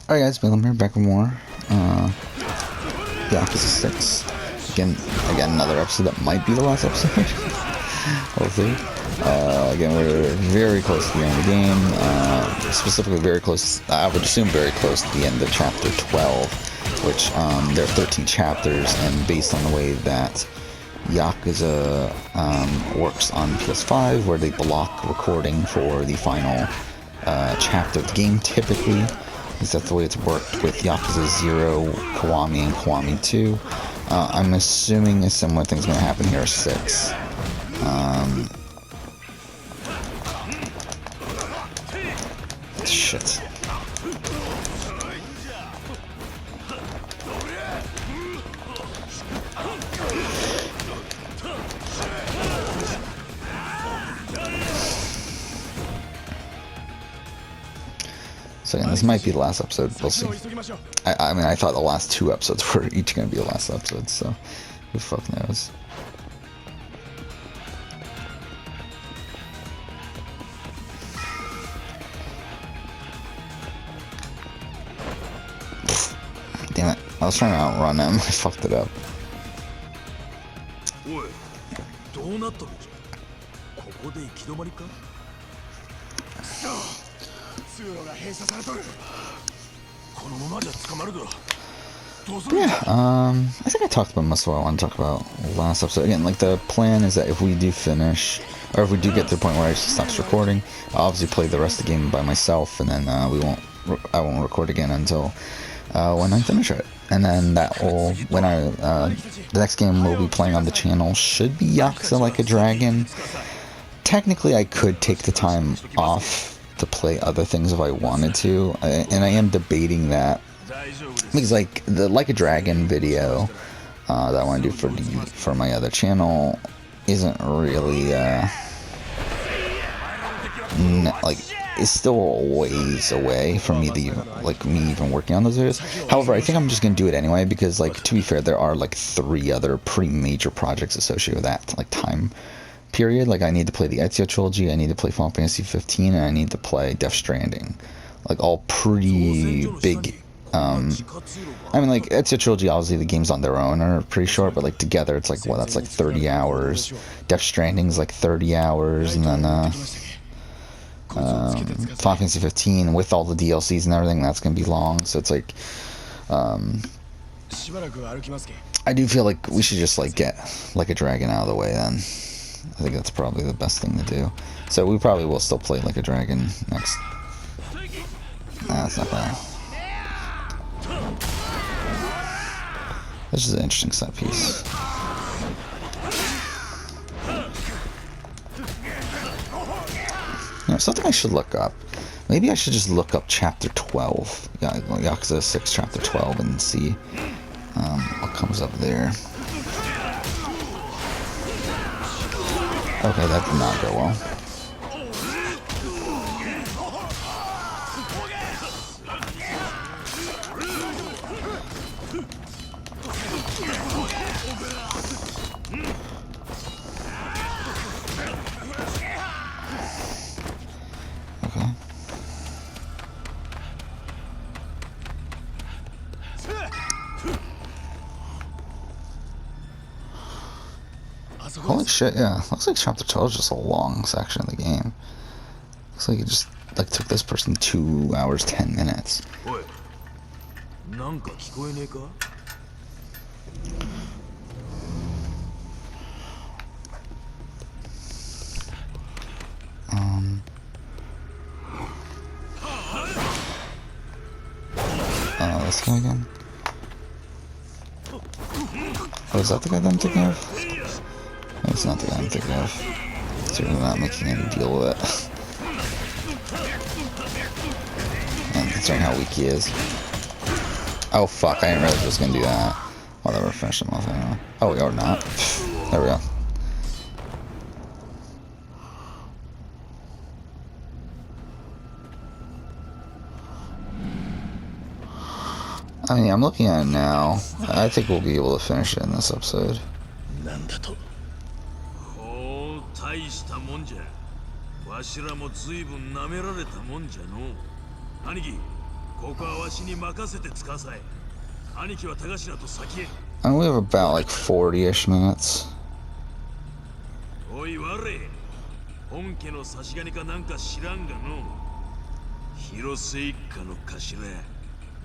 Alright guys, Bill, I'm here back with more Yakuza 6. Again, another episode that might be the last episode. We'll see. Again, we're very close to the end of the game. Specifically very close, I would assume very close to the end of chapter 12, which there are 13 chapters, and based on the way that Yakuza works on PS5, where they block recording for the final chapter of the game, typically. Is that the way it's worked with Yakuza 0, Kiwami, and Kiwami 2. I'm assuming a similar thing's going to happen here at 6. Shit. So again, this might be the last episode, we'll see. I mean, I thought the last 2 episodes were each going to be the last episode, so who the fuck knows. Damn it, I was trying to outrun him, I fucked it up. Yeah, I think I talked about most of what I want to talk about last episode. Again, like, the plan is that if we do finish, or if we do get to the point where it stops recording, I'll obviously play the rest of the game by myself, and then I won't record again until when I finish it. And then that will, the next game we'll be playing on the channel should be Yakuza Like a Dragon. Technically, I could take the time off to play other things if I wanted to, and I am debating that, because like the Like a Dragon video that I want to do for my other channel isn't really like, it's still a ways away from me even working on those videos. However, I think I'm just gonna do it anyway, because, like, to be fair, there are like 3 other pretty major projects associated with that like time period. Like, I need to play the Ezio trilogy, I need to play Final Fantasy 15, and I need to play Death Stranding. Like, all pretty big. I mean, like, Ezio trilogy, obviously the games on their own are pretty short, but like together it's like, well, that's like 30 hours. Death Stranding's like 30 hours, and then Final Fantasy 15 with all the DLCs and everything, that's gonna be long. So it's like, I do feel like we should just like get Like a Dragon out of the way then. I think that's probably the best thing to do. So we probably will still play Like a Dragon next. Nah, that's not bad. This is an interesting set piece. You know, something I should look up. Maybe I should just look up Chapter 12. Yakuza 6 Chapter 12 and see what comes up there. Okay, that did not go well. Okay. Holy shit, yeah. Looks like Chapter 12 is just a long section of the game. Looks like it just like took this person 2 hours 10 minutes. This guy again? Oh, is that the guy that I'm thinking of? No, it's not the guy I'm thinking of. Certainly not making any deal with it. And considering how weak he is. Oh fuck, I didn't realize I was gonna do that. Whatever, finish him off anyway. Oh, we are not. There we go. I mean, I'm looking at it now. I think we'll be able to finish it in this episode. 大したもんじゃ。わしらも随分舐められたもんじゃの。兄貴、And we have about like 40-ish minutes. おい我本家の差し金かなんか知らんがの広瀬一家の頭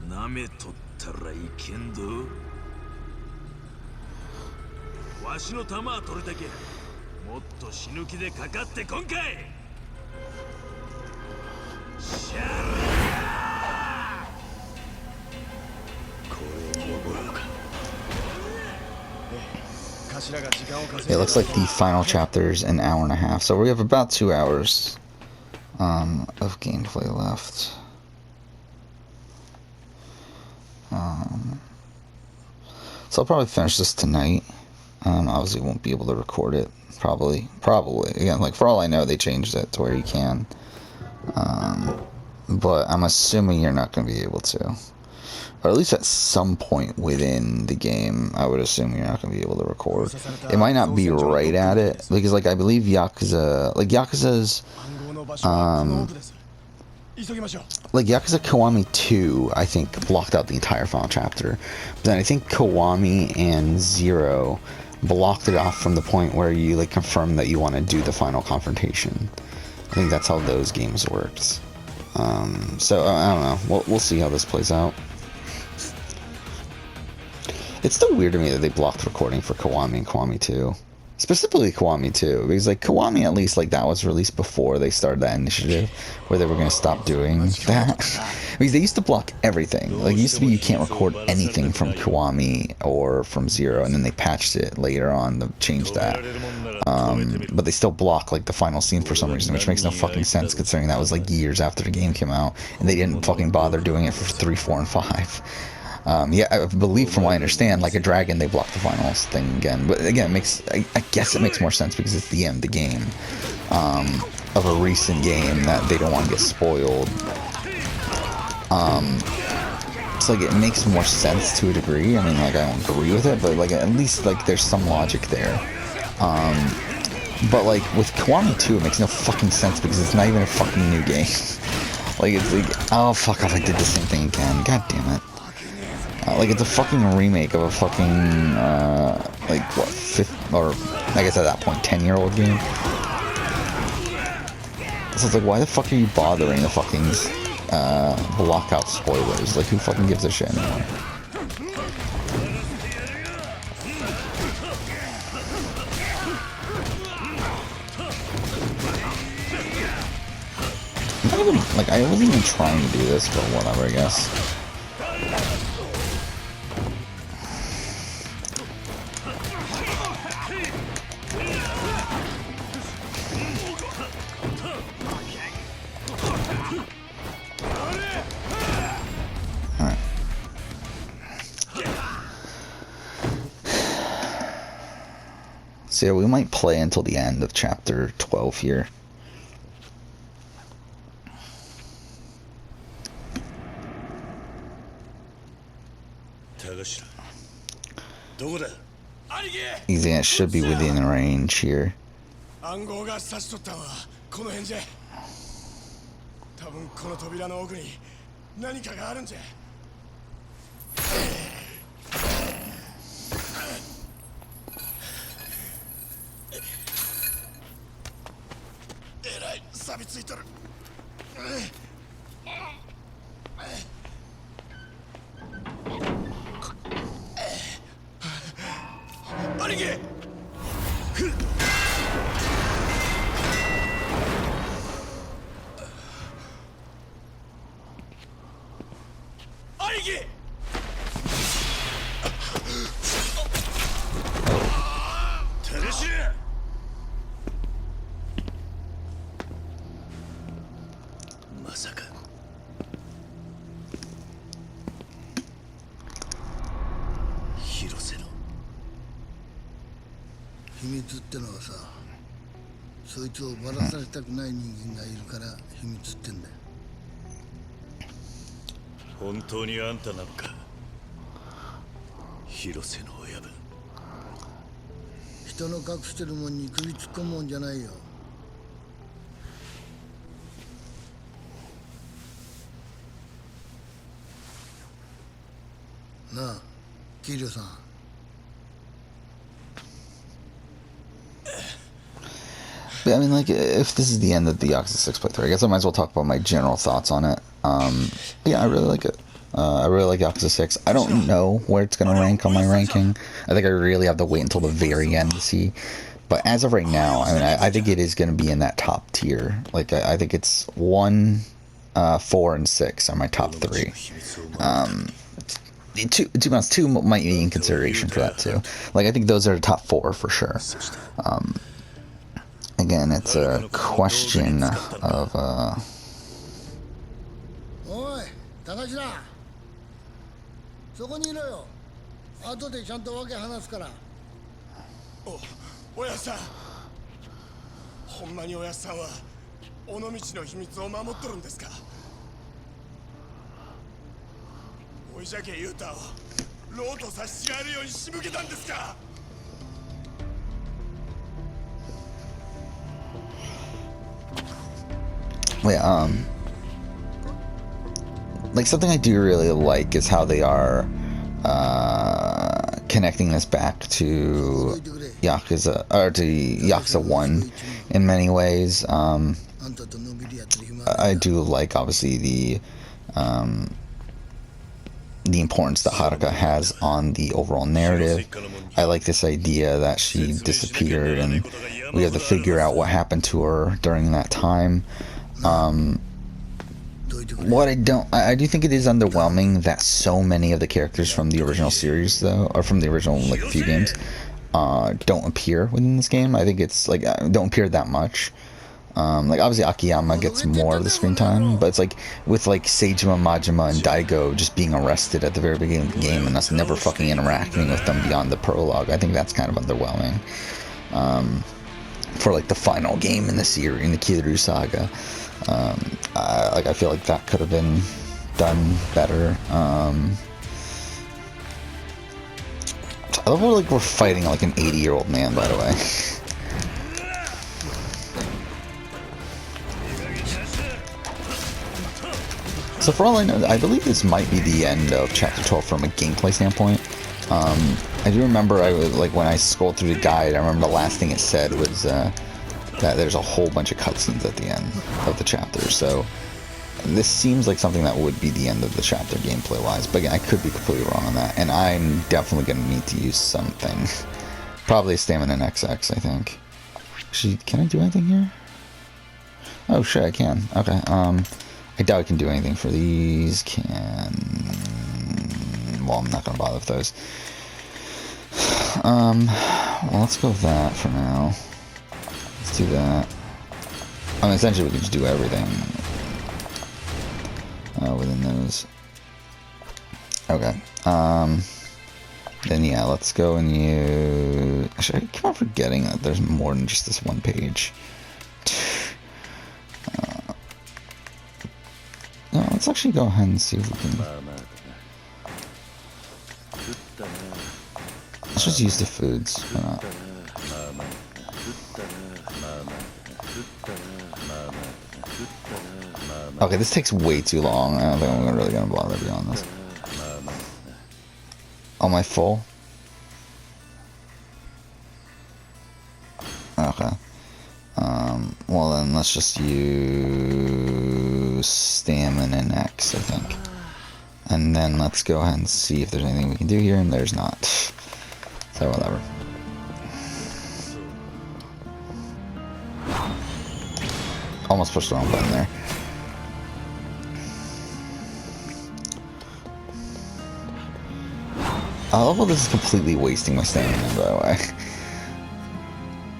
なめとったらいけんどわしの弾は取れたけもっと死ぬ気でかかってこんかいシャラこれを覚えろか It looks like the final chapter is an hour and a half, so we have about 2 hours of gameplay left. So I'll probably finish this tonight. Obviously won't be able to record it. Probably. Again, like for all I know, they changed it to where you can. But I'm assuming you're not going to be able to. Or at least at some point within the game, I would assume you're not going to be able to record. It might not be right at it, because like I believe Yakuza, like Yakuza's, like Yakuza Kiwami 2, I think blocked out the entire final chapter. But then I think Kiwami and Zero blocked it off from the point where you like confirm that you want to do the final confrontation. I think that's how those games worked. So I don't know. We'll see how this plays out. It's still weird to me that they blocked recording for Kiwami and Kiwami 2. Specifically Kiwami 2, because like Kiwami at least like that was released before they started that initiative where they were going to stop doing that. Because they used to block everything. Like it used to be you can't record anything from Kiwami or from Zero, and then they patched it later on to change that. But they still block like the final scene for some reason, which makes no fucking sense considering that was like years after the game came out, and they didn't fucking bother doing it for 3, 4, and 5. Yeah, I believe from what I understand, like a dragon, they block the finals thing again. But again, it makes I guess it makes more sense because it's the end of the game, of a recent game that they don't want to get spoiled. So like it makes more sense to a degree. I mean, like I don't agree with it, but like at least like there's some logic there. But like with Kiwami 2, it makes no fucking sense because it's not even a fucking new game. Like it's like, oh fuck off, I did the same thing again. God damn it. Like it's a fucking remake of a fucking like what 5th or I guess at that point 10-year-old game. So it's like, why the fuck are you bothering to fucking block out spoilers? Like who fucking gives a shit anymore? Like I wasn't even trying to do this, but whatever, I guess. So yeah, we might play until the end of chapter 12 here. Easy, it should be within range here. なあ桐生さん But I mean, like, if this is the end of the Yakuza 6 playthrough, I guess I might as well talk about my general thoughts on it. Yeah, I really like it. I really like Yakuza 6. I don't know where it's going to rank on my ranking. I think I really have to wait until the very end to see. But as of right now, I mean, I think it is going to be in that top tier. Like, I think it's 1, 4, and 6 are my top 3. Two might be in consideration for that, too. Like, I think those are the top 4 for sure. Again, it's a question of, おい高階そこにいろよ後でちゃんと訳話すからおやっさんほんまにおやっさんは尾道の秘密を守っとるんですかおいじゃけ言うたをローと差し違えるように仕向けたんですかyeah, like something I do really like is how they are connecting this back to Yakuza, or to Yakuza 1 in many ways. I do like, obviously, the importance that Haruka has on the overall narrative. I like this idea that she disappeared and we have to figure out what happened to her during that time. What I do think it is underwhelming that so many of the characters from the original series, though, or from the original, like, few games, don't appear within this game. I think it's, like, don't appear that much. Like, obviously Akiyama gets more of the screen time, but it's like, with, like, Seijima, Majima, and Daigo just being arrested at the very beginning of the game and us never fucking interacting with them beyond the prologue, I think that's kind of underwhelming. For, like, the final game in the series, in the Kiryu saga. I feel like that could have been done better. I love how, like, we're fighting like an 80-year-old man, by the way. So for all I know, I believe this might be the end of Chapter 12 from a gameplay standpoint. I do remember, like, when I scrolled through the guide, I remember the last thing it said was that there's a whole bunch of cutscenes at the end of the chapter, so this seems like something that would be the end of the chapter gameplay-wise, but again, I could be completely wrong on that, and I'm definitely going to need to use something. Probably Stamina and XX, I think. Actually, can I do anything here? Oh shit, I can. Okay, I doubt I can do anything for these. Well, I'm not going to bother with those. Well, let's go with that for now. Let's do that. I mean, essentially we can just do everything within those. Okay. Then yeah, let's go and use... Actually, I keep on forgetting that there's more than just this one page. No, let's actually go ahead and see if we can... Let's just use the foods. Why not? Okay, this takes way too long. I don't think I'm really gonna bother beyond this. Am I full? Okay. Well then, let's just use Stamina and X, I think. And then let's go ahead and see if there's anything we can do here, and there's not. So whatever. Almost pushed the wrong button there. I love how this is completely wasting my stamina, by the way.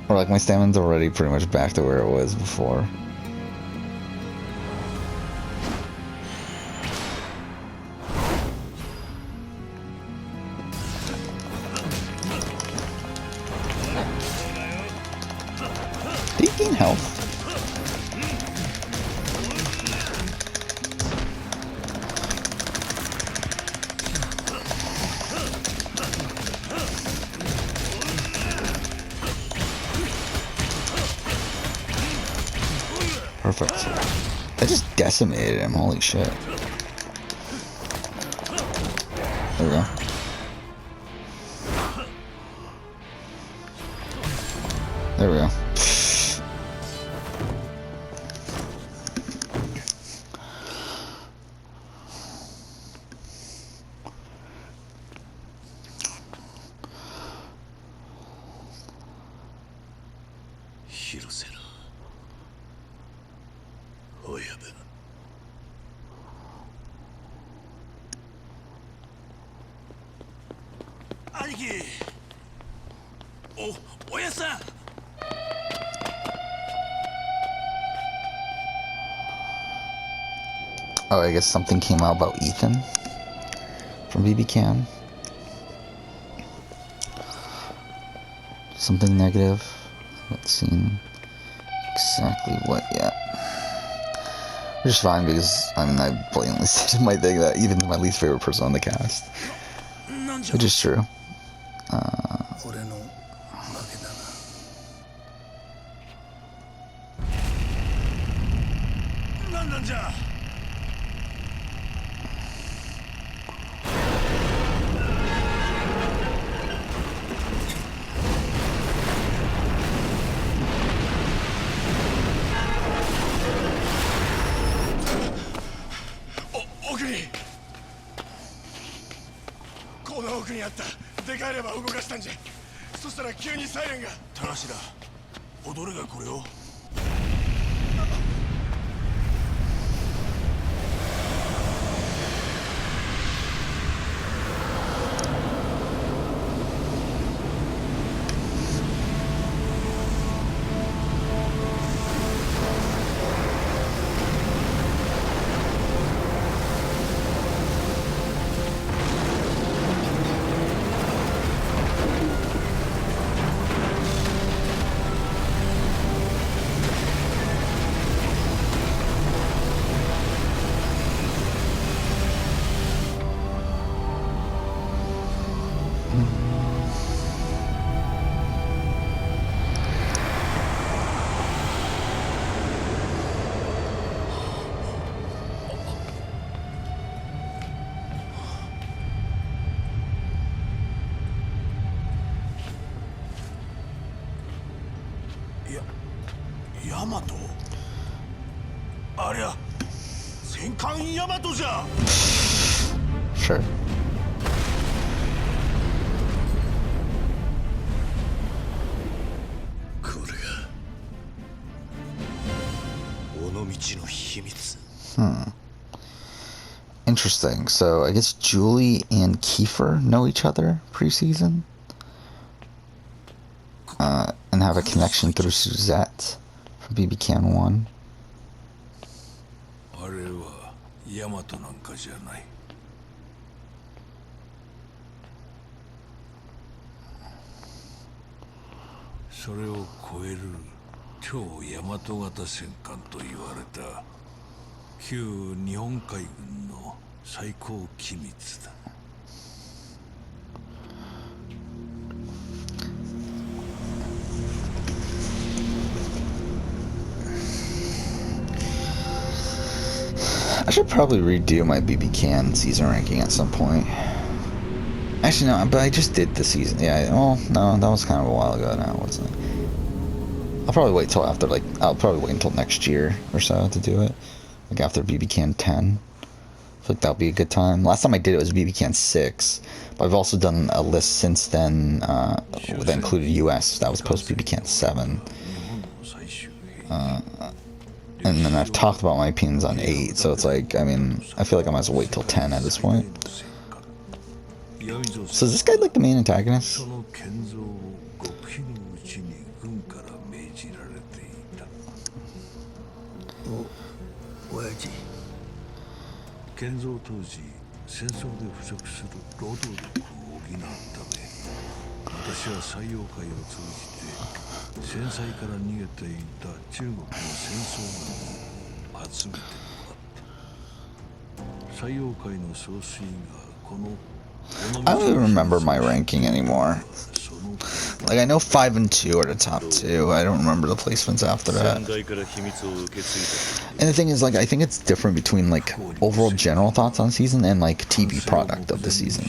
Or like, my stamina's already pretty much back to where it was before. Did he gain health? Perfect. That just decimated him, holy shit. There we go. There we go. Oh, I guess something came out about Ethan from BB Can. Something negative. I haven't seen exactly what yet. Which is fine because, I mean, I blatantly said my thing that Ethan's my least favorite person on the cast. Which is true. Sure. Interesting. So I guess Julie and Kiefer know each other pre-season, and have a connection through Suzette from BB Can 1. I should probably redo my BB Can season ranking at some point. Actually, no, but I just did the season. Yeah, well, no, that was kind of a while ago now, wasn't it? I'll probably wait till after, like, I'll probably wait until next year or so to do it. Like, after BB Can 10. I feel like that'll be a good time. Last time I did it was BB Can 6. But I've also done a list since then that included US. That was post BB Can 7. And then I've talked about my opinions on 8. So it's like, I mean, I feel like I might as well wait till 10 at this point. So is this guy like the main antagonist? I don't even remember my ranking anymore. Like, I know 5 and 2 are the top 2. I don't remember the placements after that. And the thing is, like, I think it's different between, like, overall general thoughts on season and, like, TV product of the season.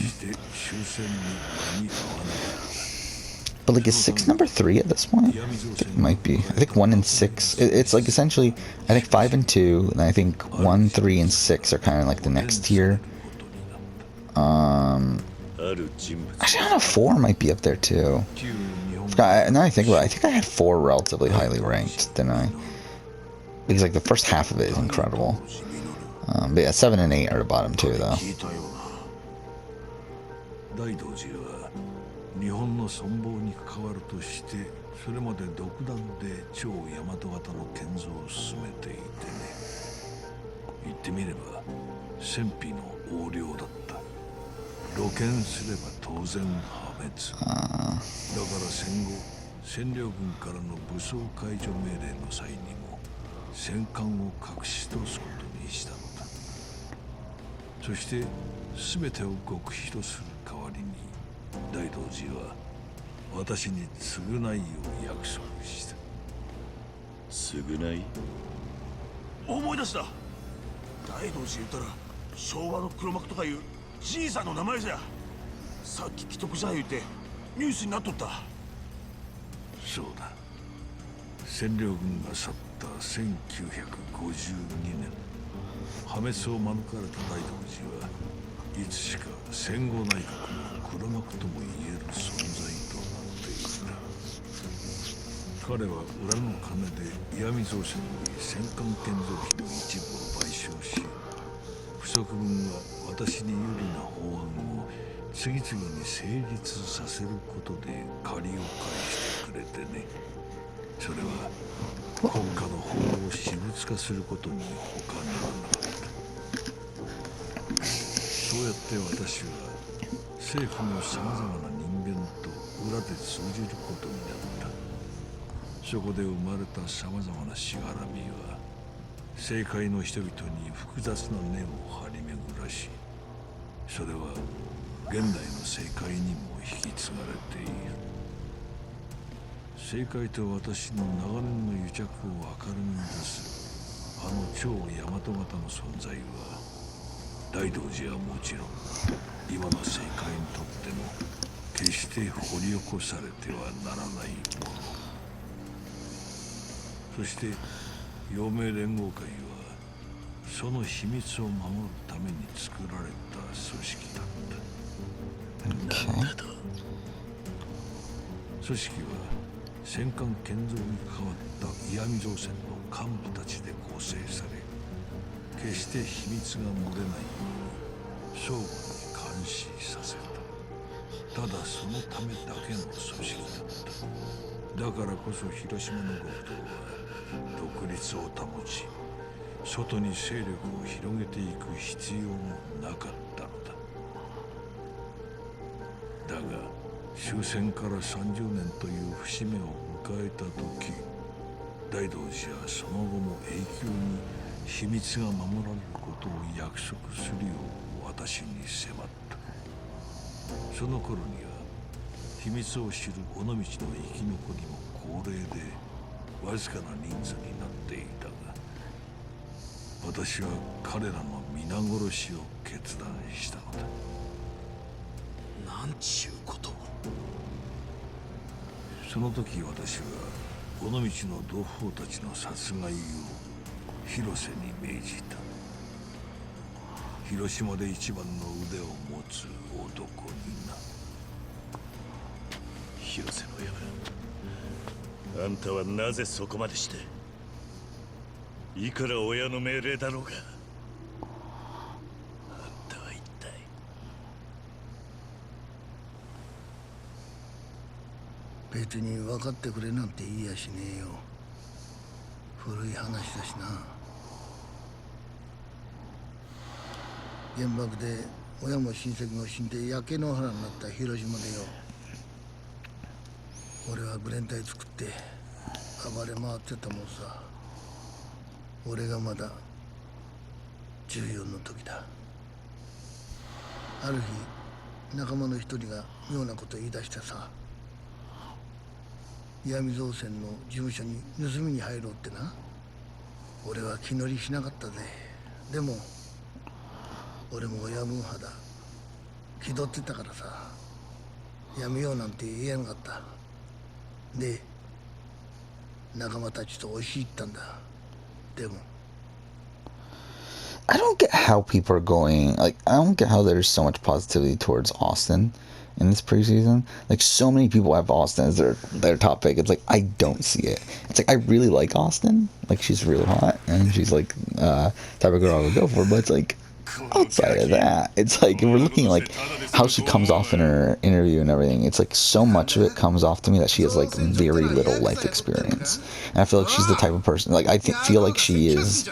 But, like, is 6 number 3 at this point? I think it might be. I think 1 and 6. It's, like, essentially, I think 5 and 2, and I think 1, 3, and 6 are kind of, like, the next tier. Actually, I don't know, 4 might be up there too. Now I think about it, I think I had 4 relatively highly ranked, didn't I? Because like the first half of it is incredible. But yeah, 7 and 8 are the bottom 2 though. 露見すれば当然破滅。だから戦後占領軍からの武装解除命令の際にも戦艦を隠し通すことにしたのだ。そして全てを極秘とする代わりに大道寺は私に償いを約束した。償い？思い出した。大道寺言ったら昭和の黒幕とかいうじいさんの名前じゃ。さっき既得じゃ言うてニュースになっとった。そうだ。占領軍が去った1952年、破滅を免れた大道寺はいつしか戦後内閣の黒幕とも言える存在となっていた。彼は裏の金で岩見造船に戦艦建造費の一部を賠償し、不足分は私に有利な法案を次々に成立させることで借りを返してくれてね。それは国家の法を私物化することに他ならなかった。そうやって私は政府のさまざまな人間と裏で通じることになった。そこで生まれたさまざまなしがらみは政界の人々に複雑な根を張り巡らし、それは現代の政界にも引き継がれている。政界と私の長年の癒着を明るみに出すあの超大和型の存在は大道寺はもちろん今の政界にとっても決して掘り起こされてはならないもの。そして陽明連合会はその秘密を守るために作られた組織だった。なんだと？組織は戦艦建造に関わった岩見造船の幹部たちで構成され、決して秘密が漏れないように相互に監視させた。ただそのためだけの組織だった。だからこそ広島の強盗は独立を保ち、外に勢力を広げていく必要もなかったのだ。だが終戦から30年という節目を迎えた時、大道寺はその後も永久に秘密が守られることを約束するよう私に迫った。その頃には秘密を知る尾道の生き残りも高齢でわずかな人数になっていたが、私は彼らの皆殺しを決断したのだ。なんちゅうことを。その時私は尾道の同胞たちの殺害を広瀬に命じた。広島で一番の腕を持つ男にな。広瀬の親分、あんたはなぜそこまでして？いくら親の命令だろうが、あんたは一体。別に分かってくれなんて言いやしねえよ。古い話だしな。原爆で親も親戚も死んで焼け野原になった広島でよ、俺はグレン隊作って暴れ回ってたもんさ。俺がまだ14の時だ。ある日仲間の一人が妙なこと言い出してさ、闇造船の事務所に盗みに入ろうってな。俺は気乗りしなかったぜ。でも俺も親分派だ。気取ってたからさ、やめようなんて言えなかった。で仲間たちと押し入ったんだ。でもI don't get how people are going. Like, I don't get how there's so much positivity towards Austin in this preseason. Like, so many people have Austin as their top pick. It's like I don't see it. It's like I really like Austin. Like, she's really hot and she's like type of girl I would go for. But it's like outside of that, it's like we're looking at like how she comes off in her interview and everything. It's like so much of it comes off to me that she has like very little life experience, and I feel like she's the type of person. Like, feel like she is.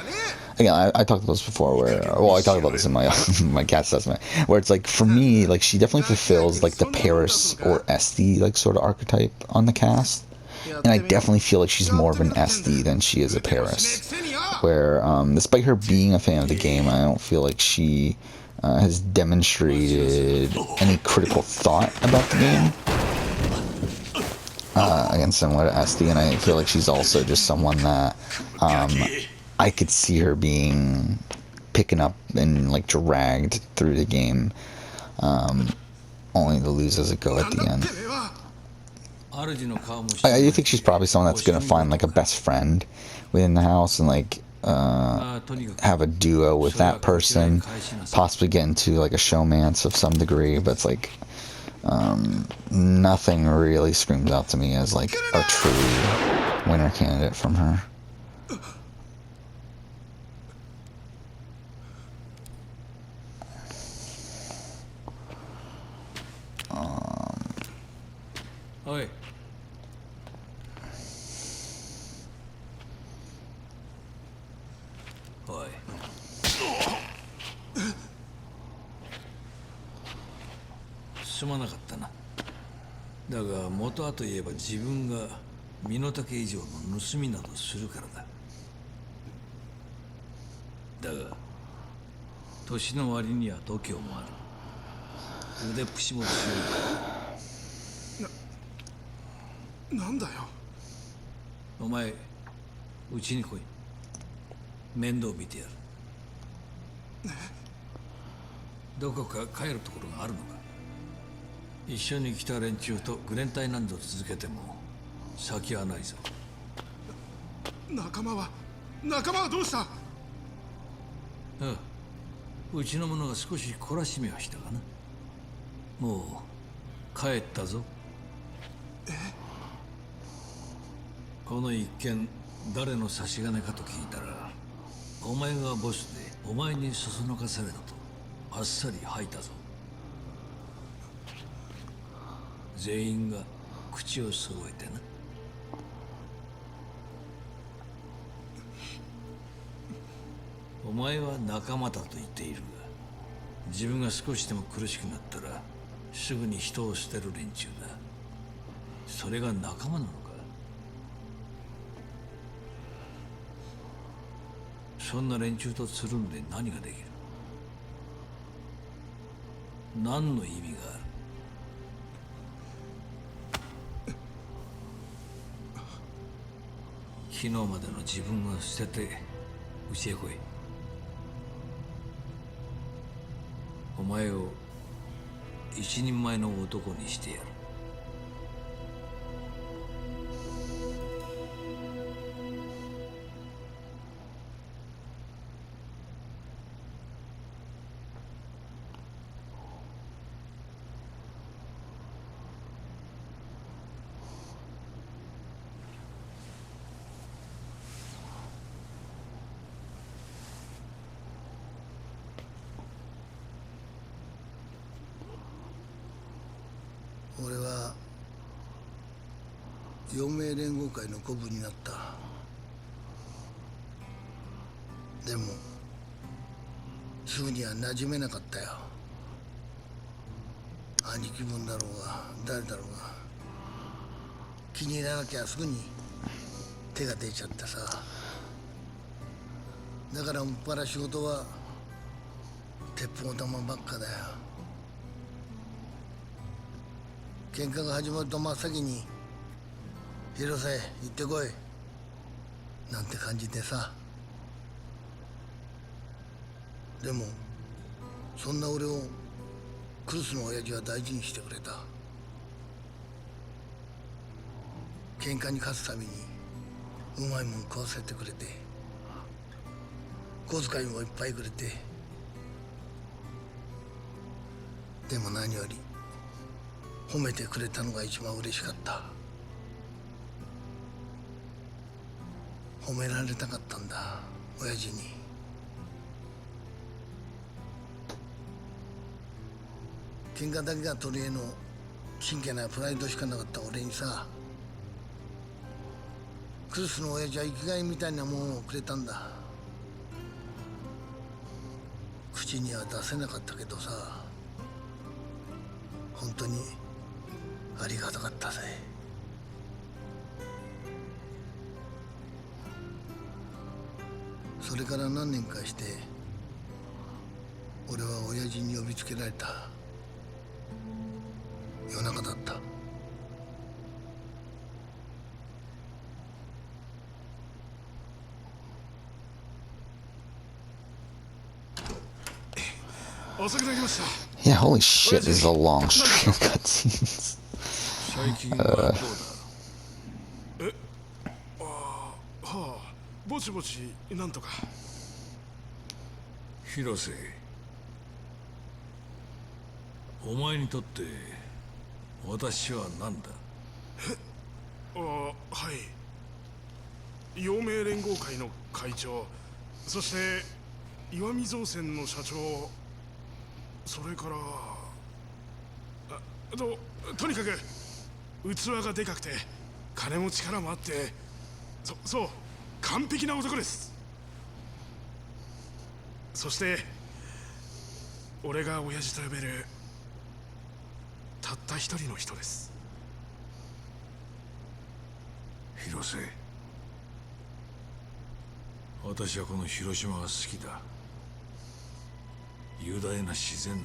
Again, I talked about this before where, well, I talked about this in my my cat assessment, where it's like, for me, like, she definitely fulfills like the Paris or SD like sort of archetype on the cast, and I definitely feel like she's more of an SD than she is a Paris, where despite her being a fan of the game, I don't feel like she has demonstrated any critical thought about the game. Again, similar to SD, and I feel like she's also just someone that I could see her picking up and like dragged through the game, only to lose as it go at the end. I think she's probably someone that's gonna find like a best friend within the house and like have a duo with that person, possibly get into like a showmance of some degree, but it's like nothing really screams out to me as like a true winner candidate from her. Oi. おい。すまなかったな。だが元はといえば自分が身の丈以上の盗みなどするからだ。だが年の割には度胸もある。腕っぷしも強い。なんだよ。お前うちに来い。面倒見てやる。どこか帰るところがあるのか。一緒に来た連中とグレン隊何度続けても先はないぞ。仲間はどうした？ああ、うちの者が少し懲らしめはしたかな。もう帰ったぞ。この一件誰の差し金かと聞いたら、お前がボスでお前にそそのかされたとあっさり吐いたぞ。全員が口を揃えてな。お前は仲間だと言っているが、自分が少しでも苦しくなったらすぐに人を捨てる連中だ。それが仲間なのか？そんな連中とつるんで何ができる？何の意味がある？昨日までの自分を捨ててうちへ来い。お前を一人前の男にしてやる。俺は陽明連合会の古部になった。でもすぐには馴染めなかったよ。兄貴分だろうが誰だろうが気に入らなきゃすぐに手が出ちゃってさ。だからもっぱら仕事は鉄砲玉ばっかだよ。喧嘩が始まると真っ先に広瀬行ってこいなんて感じでさ。でもそんな俺をクルスの親父は大事にしてくれた。喧嘩に勝つためにうまいもん食わせてくれて小遣いもいっぱいくれて、でも何より褒めてくれたのが一番嬉しかった。褒められたかったんだ親父に。喧嘩だけが取り柄の真剣なプライドしかなかった俺にさ、クルスの親父は生きがいみたいなもんをくれたんだ。口には出せなかったけどさ、本当にありがたかったぜ。それから何年かして俺は親父に呼びつけられた。夜中だった。遅くなりました。 Yeah, holy shit, this is a long string of cutscenes. 最近はどうだ。はあ、ぼちぼちなんとか。広瀬、お前にとって私は何だ。はい、陽明連合会の会長、そして岩見造船の社長、それからとにかく器がでかくて金も力もあって、そう完璧な男です。そして俺が親父と呼べるたった一人の人です。広瀬、私はこの広島が好きだ。雄大な自然、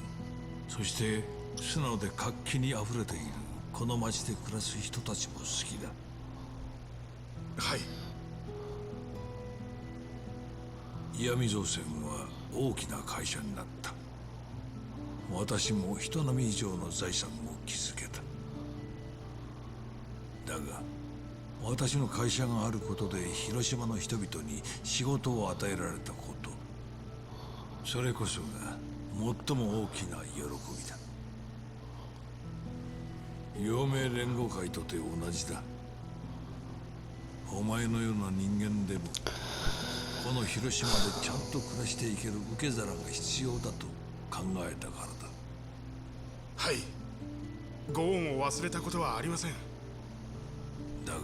そして素直で活気にあふれているこの町で暮らす人たちも好きだ。はい。岩見造船は大きな会社になった。私も人並み以上の財産を築けた。だが私の会社があることで広島の人々に仕事を与えられたこと、それこそが最も大きな喜びだ。陽明連合会とて同じだ。お前のような人間でもこの広島でちゃんと暮らしていける受け皿が必要だと考えたからだ。はい、ご恩を忘れたことはありません。だが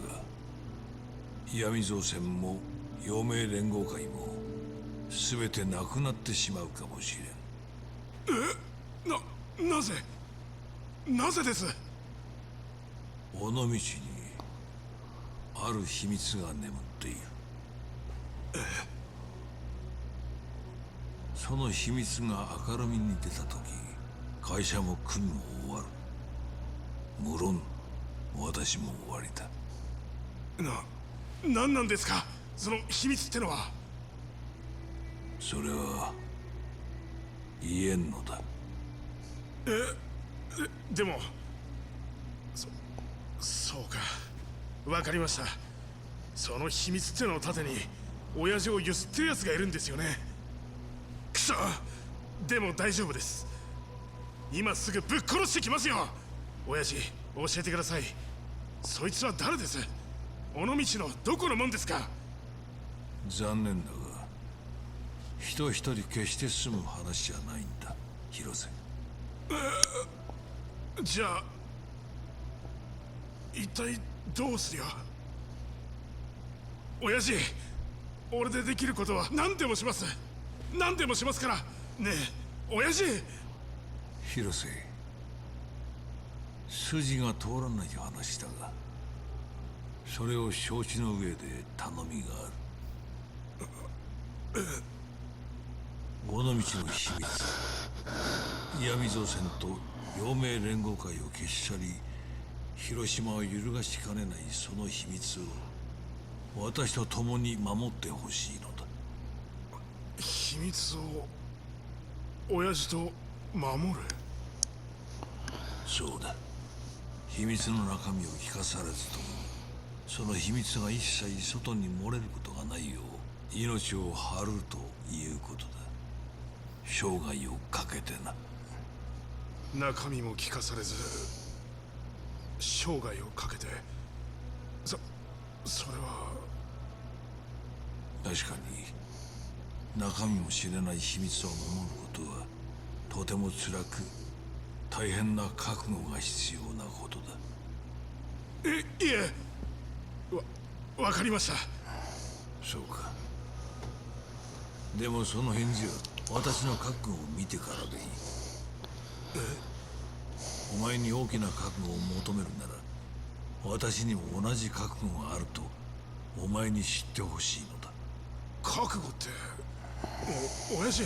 岩見造船も陽明連合会も全てなくなってしまうかもしれん。なぜです？尾道にある秘密が眠っている。その秘密が明るみに出た時、会社も国も終わる。無論私も終わりだ。何なんですかその秘密ってのは。それは言えんのだ。でもそうか、わかりました。その秘密ってのを盾に親父をゆすってるやつがいるんですよね。くそ、でも大丈夫です。今すぐぶっ殺してきますよ。親父、教えてください。そいつは誰です？尾道のどこのもんですか？残念だが人一人決して済む話じゃないんだ、広瀬。じゃあ一体どうすりゃ。親父、俺でできることは何でもします。何でもしますからねえ親父。広瀬、筋が通らない話だがそれを承知の上で頼みがある。尾道の秘密、岩見造船と陽明連合会を消し去り広島を揺るがしかねないその秘密を私と共に守ってほしいのだ。秘密を親父と守る。そうだ。秘密の中身を聞かされずとも、その秘密が一切外に漏れることがないよう命を張るということだ。生涯をかけてな。中身も聞かされず生涯をかけて。それは確かに中身も知れない秘密を守ることはとても辛く大変な覚悟が必要なことだ。いえ、わかりました。そうか。でもその返事は私の覚悟を見てからでいい。お前に大きな覚悟を求めるなら私にも同じ覚悟があるとお前に知ってほしいのだ。覚悟って、親父、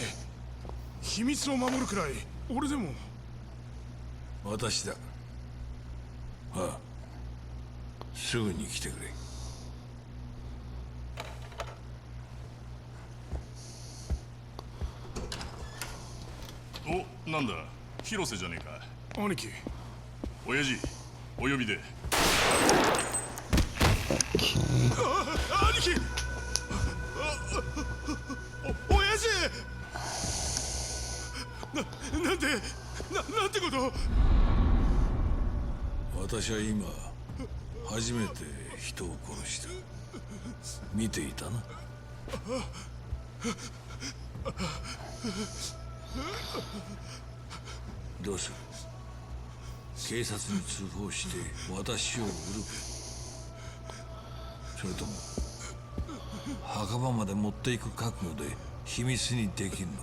秘密を守るくらい俺でも。私だ。ああ、すぐに来てくれ。お、なんだ広瀬じゃねえか。兄貴。親父お呼びで。兄貴。親父。なんてこと。私は今初めて人を殺した。見ていたな。どうする？警察に通報して私を売る？それとも墓場まで持っていく覚悟で秘密にできるのか？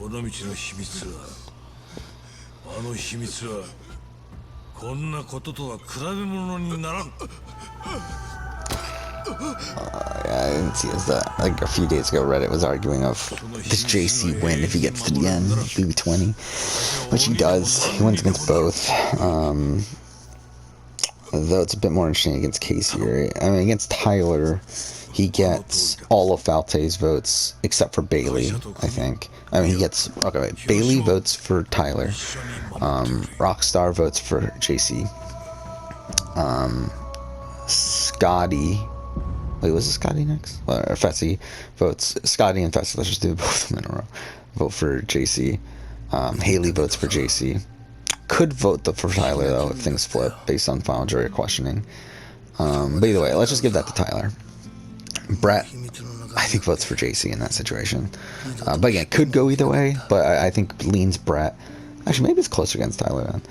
尾道の秘密は、あの秘密はこんなこととは比べ物にならん。Yeah, I didn't see this. Like a few days ago, Reddit was arguing of does JC win if he gets to the end, BB20, which he does. He wins against both. Though it's a bit more interesting against Casey, right? I mean, against Tyler, he gets all of Falte's votes except for Bailey, I think. I mean, he gets Bailey votes for Tyler, Rockstar votes for JC, Scotty. Wait, was it Scotty next? Or Fessy votes. Scotty and Fessy, let's just do both of them in a row. Vote for JC. Haley votes for JC. Could vote for Tyler, though, if things flip based on final jury questioning. But either way, let's just give that to Tyler. Brett, I think, votes for JC in that situation. But again, could go either way, but I think leans Brett. Actually, maybe it's closer against Tyler then.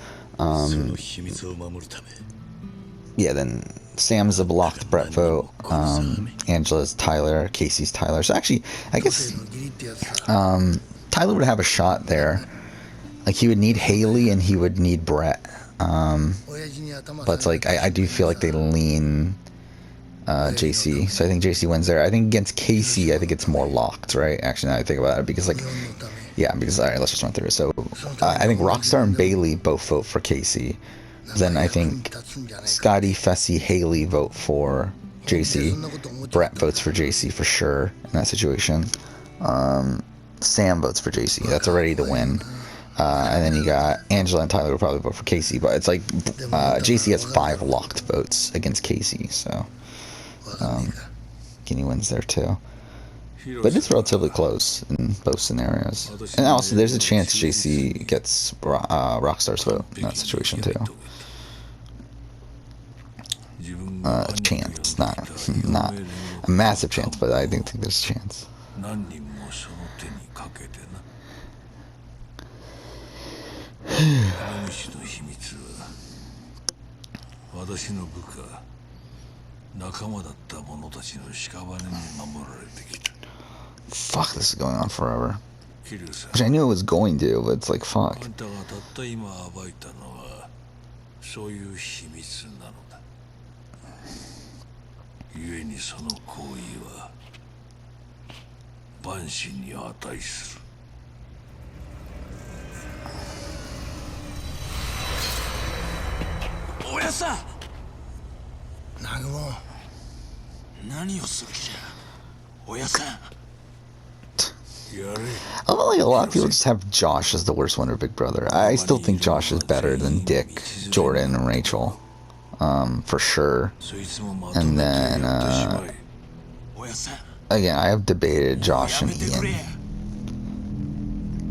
Yeah, then Sam's a blocked Brett vote. Angela's Tyler. Casey's Tyler. So actually, I guess Tyler would have a shot there. Like, he would need Haley and he would need Brett. But it's like, I do feel like they lean JC. So I think JC wins there. I think against Casey, I think it's more locked, right? Actually, now I think about it, because, like, yeah, because, all right, let's just run through it. So I think Rockstar and Bailey both vote for Casey. Then I think Scotty, Fessy, Haley vote for JC. Brett votes for JC for sure in that situation. Sam votes for JC. That's already the win. And then you got Angela and Tyler will probably vote for Casey. But it's like JC has 5 locked votes against Casey. So Guinea wins there too. But it's relatively close in both scenarios. And also, there's a chance JC gets Rockstar's vote in that situation too. Chance, not a massive chance, but I do think there's a chance. Fuck, this is going on forever. Which I knew it was going to, but it's like, fuck. 般心に値する。おやさん、南雲、何をする気じゃ。おやさん、やれ。 I feel like a lot of people just have Josh as the worst one of Big Brother. I still think Josh is better than Dick, Jordan, and Rachel, for sure. And then, again, I have debated Josh and Ian.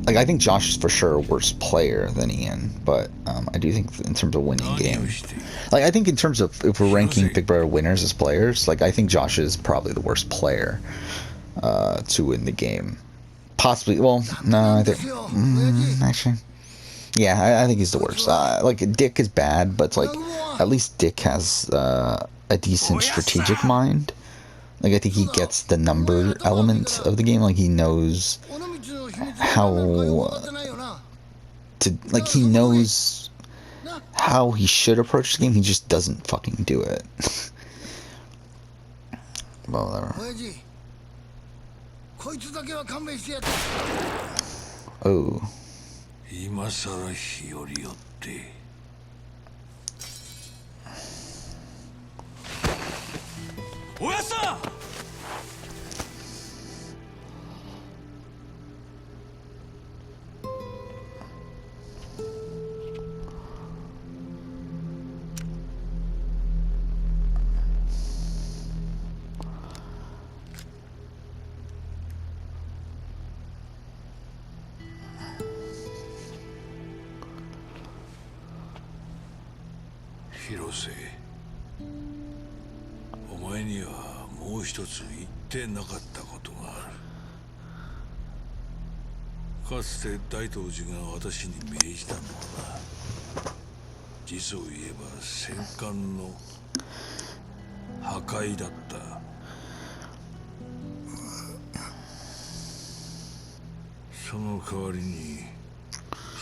Like, I think Josh is for sure a worse player than Ian, but I do think in terms of winning games, like, I think in terms of if we're ranking Big Brother winners as players, like, I think Josh is probably the worst player to win the game. Possibly, well, no, I think, actually, yeah, I think he's the worst. Like, Dick is bad, but it's like, at least Dick has a decent strategic mind. Like, I think he gets the number element of the game. Like, he knows how to, like, he knows how he should approach the game. He just doesn't fucking do it. Well, whatever. Oh. 今さら日和よって。おやさん。広瀬、お前にはもう一つ言ってなかったことがある。かつて大東寺が私に命じたのはな、実を言えば戦艦の破壊だった。その代わりに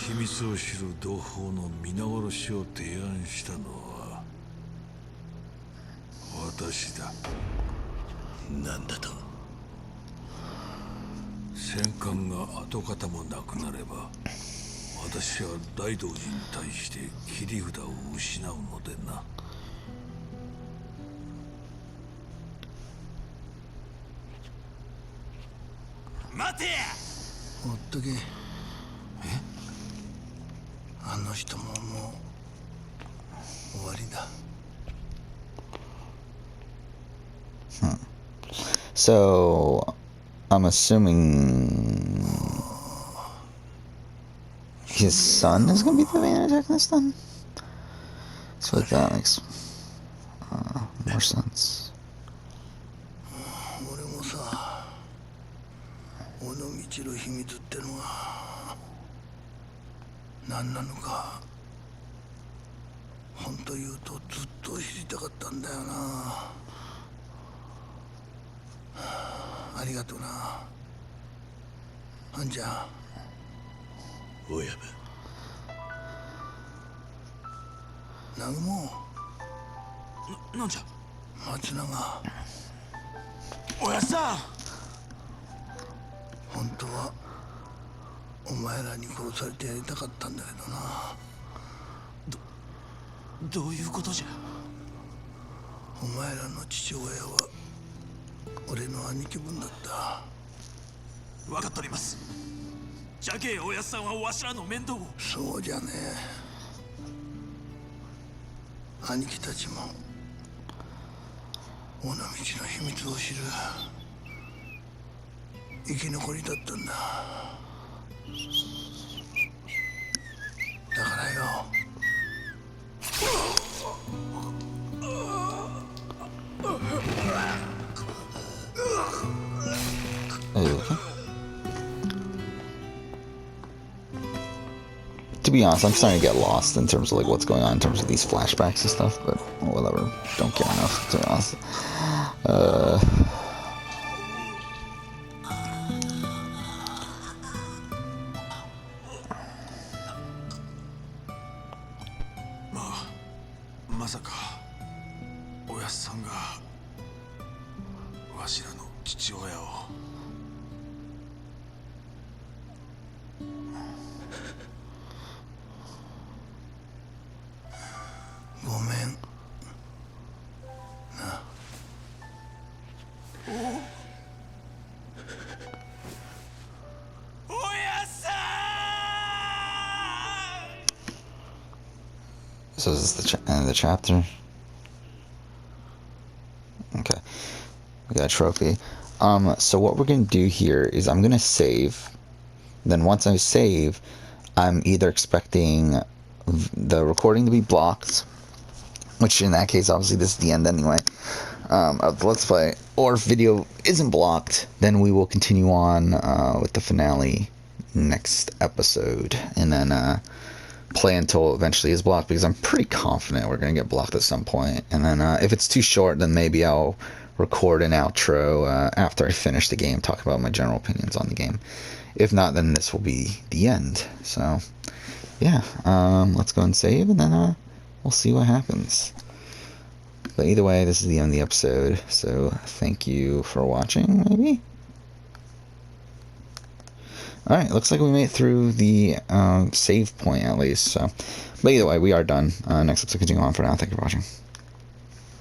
秘密を知る同胞の皆殺しを提案したのは私だ。なんだと。戦艦が跡形もなくなれば、私は大道寺に対して切り札を失うのでな。待て。ほっとけ。あの人ももう終わりだ。So, I'm assuming his son is going to be the main antagonist then? So that makes more sense. 俺もさ、尾道の秘密ってのは何なのか、本当言うとずっと知りたかったんだよな。ありがとうな、あんちゃん。親分。南雲。なんじゃ。松永。おやさん。本当はお前らに殺されてやりたかったんだけどな。どういうことじゃ。お前らの父親は俺の兄貴分だった。分かっております。じゃけえおやっさんはわしらの面倒を。そうじゃねえ。兄貴たちも尾道の秘密を知る生き残りだったんだ。だからよ、To be honest, I'm starting to get lost in terms of like what's going on in terms of these flashbacks and stuff, but whatever. Don't care enough, to be honest. ごめん。So is this the end of the chapter? Okay, we got a trophy. So what we're gonna do here is I'm gonna save. Then once I save, I'm either expecting the recording to be blocked, which in that case, obviously this is the end anyway, of the Let's Play, or if video isn't blocked, then we will continue on with the finale next episode, and then play until it eventually is blocked, because I'm pretty confident we're going to get blocked at some point. And then if it's too short, then maybe I'll record an outro after I finish the game, talk about my general opinions on the game. If not, then this will be the end. So yeah, let's go and save, and then we'll see what happens. But either way, this is the end of the episode, so thank you for watching, maybe? Alright, looks like we made it through the save point, at least, so. But either way, we are done. Next episode, continue on for now. Thank you for watching.